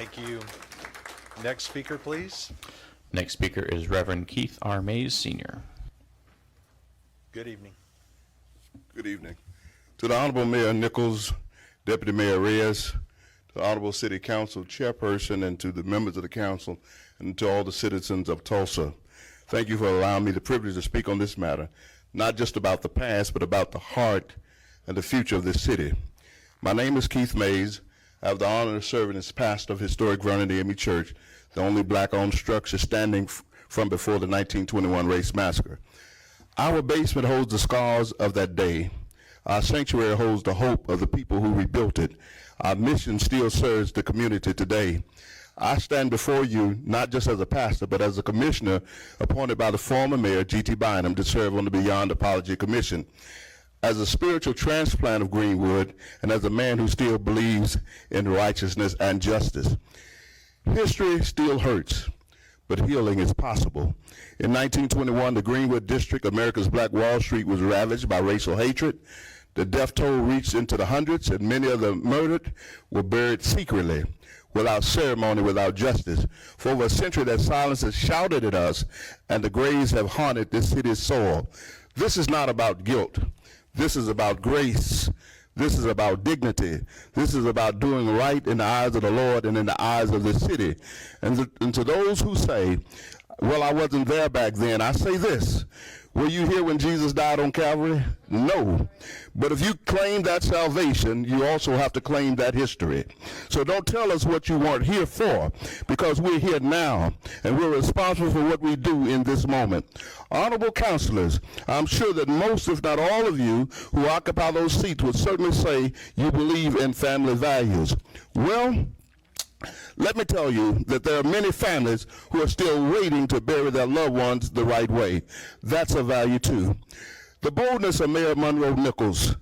Thank you. Next speaker, please. Next speaker is Reverend Keith R. Mays, Sr. Good evening. Good evening. To the Honorable Mayor Nichols, Deputy Mayor Reyes, to the Honorable City Council Chairperson, and to the members of the council, and to all the citizens of Tulsa. Thank you for allowing me the privilege to speak on this matter, not just about the past, but about the heart and the future of this city. My name is Keith Mays. I have the honor of serving as pastor of historic Vernon AME Church, the only black-owned structure standing from before the 1921 race massacre. Our basement holds the scars of that day. Our sanctuary holds the hope of the people who rebuilt it. Our mission still serves the community today. I stand before you not just as a pastor, but as a commissioner appointed by the former mayor, G.T. Bynum, to serve on the Beyond Apology Commission. As a spiritual transplant of Greenwood, and as a man who still believes in righteousness and justice. History still hurts, but healing is possible. In 1921, the Greenwood District, America's Black Wall Street, was ravaged by racial hatred. The death toll reached into the hundreds, and many of the murdered were buried secretly, without ceremony, without justice. For over a century, that silence has shouted at us, and the graves have haunted this city's soil. This is not about guilt. This is about grace. This is about dignity. This is about doing right in the eyes of the Lord and in the eyes of the city. And to those who say, well, I wasn't there back then, I say this. Were you here when Jesus died on Calvary? No. But if you claim that salvation, you also have to claim that history. So don't tell us what you weren't here for, because we're here now, and we're responsible for what we do in this moment. Honorable counselors, I'm sure that most, if not all of you, who occupy those seats would certainly say you believe in family values. Well, let me tell you that there are many families who are still waiting to bury their loved ones the right way. That's a value too. The boldness of Mayor Monroe Nichols.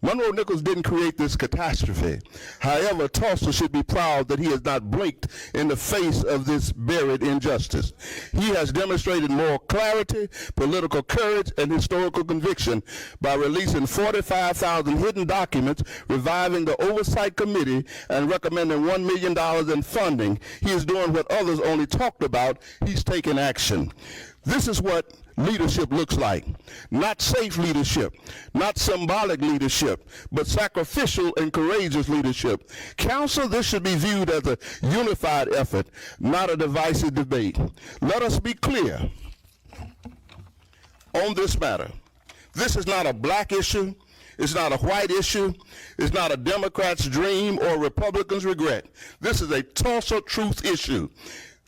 Monroe Nichols didn't create this catastrophe. However, Tulsa should be proud that he has not blinked in the face of this buried injustice. He has demonstrated moral clarity, political courage, and historical conviction by releasing 45,000 hidden documents, reviving the Oversight Committee, and recommending $1 million in funding. He is doing what others only talked about. He's taking action. This is what leadership looks like. Not safe leadership, not symbolic leadership, but sacrificial and courageous leadership. Council, this should be viewed as a unified effort, not a divisive debate. Let us be clear on this matter. This is not a black issue. It's not a white issue. It's not a Democrat's dream or a Republican's regret. This is a Tulsa truth issue.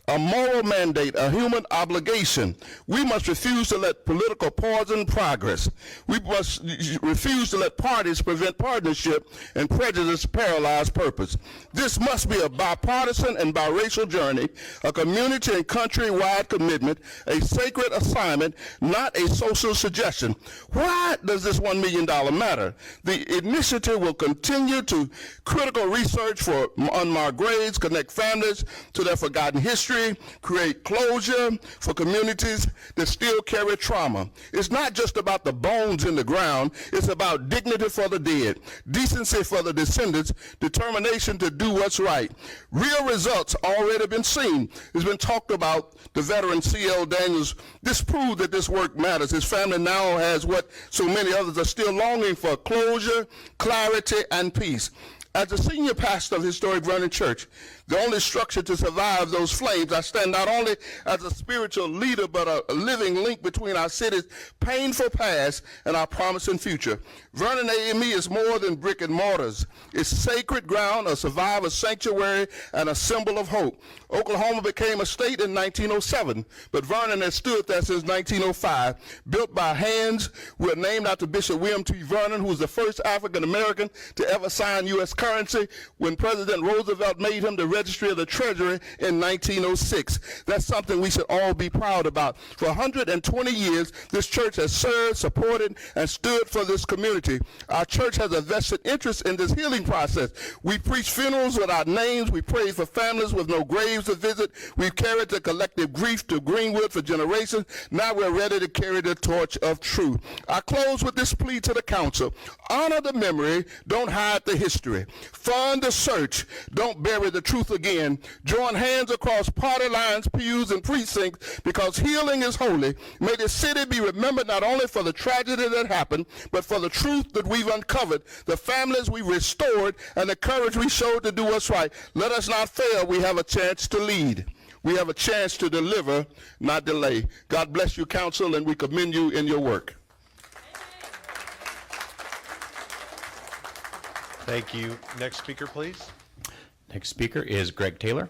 A moral mandate, a human obligation. We must refuse to let political poison progress. We must refuse to let parties prevent partnership and prejudice paralyze purpose. This must be a bipartisan and biracial journey, a community and country-wide commitment, a sacred assignment, not a social suggestion. Why does this $1 million matter? The initiative will continue to critical research for unmarked graves, connect families to their forgotten history, create closure for communities that still carry trauma. It's not just about the bones in the ground, it's about dignity for the dead, decency for the descendants, determination to do what's right. Real results already been seen. It's been talked about. The veteran C.L. Daniels, this proved that this work matters. His family now has what so many others are still longing for: closure, clarity, and peace. As the senior pastor of Historic Vernon Church, the only structure to survive those flames, I stand not only as a spiritual leader, but a living link between our city's painful past and our promising future. Vernon AME is more than brick and mortars. It's sacred ground, a survivor sanctuary, and a symbol of hope. Oklahoma became a state in 1907, but Vernon has stood there since 1905. Built by hands, we're named after Bishop William T. Vernon, who was the first African-American to ever sign U.S. currency when President Roosevelt made him the Registry of the Treasury in 1906. That's something we should all be proud about. For 120 years, this church has served, supported, and stood for this community. Our church has a vested interest in this healing process. We preach funerals without names. We pray for families with no graves to visit. We've carried the collective grief to Greenwood for generations. Now we're ready to carry the torch of truth. I close with this plea to the council. Honor the memory. Don't hide the history. Fund the search. Don't bury the truth youth again, join hands across party lines, pews, and precincts, because healing is holy. May this city be remembered not only for the tragedy that happened, but for the truth that we've uncovered, the families we restored, and the courage we showed to do what's right. Let us not fail. We have a chance to lead. We have a chance to deliver, not delay. God bless you, council, and we commend you in your work. Thank you. Next speaker, please. Next speaker is Greg Taylor,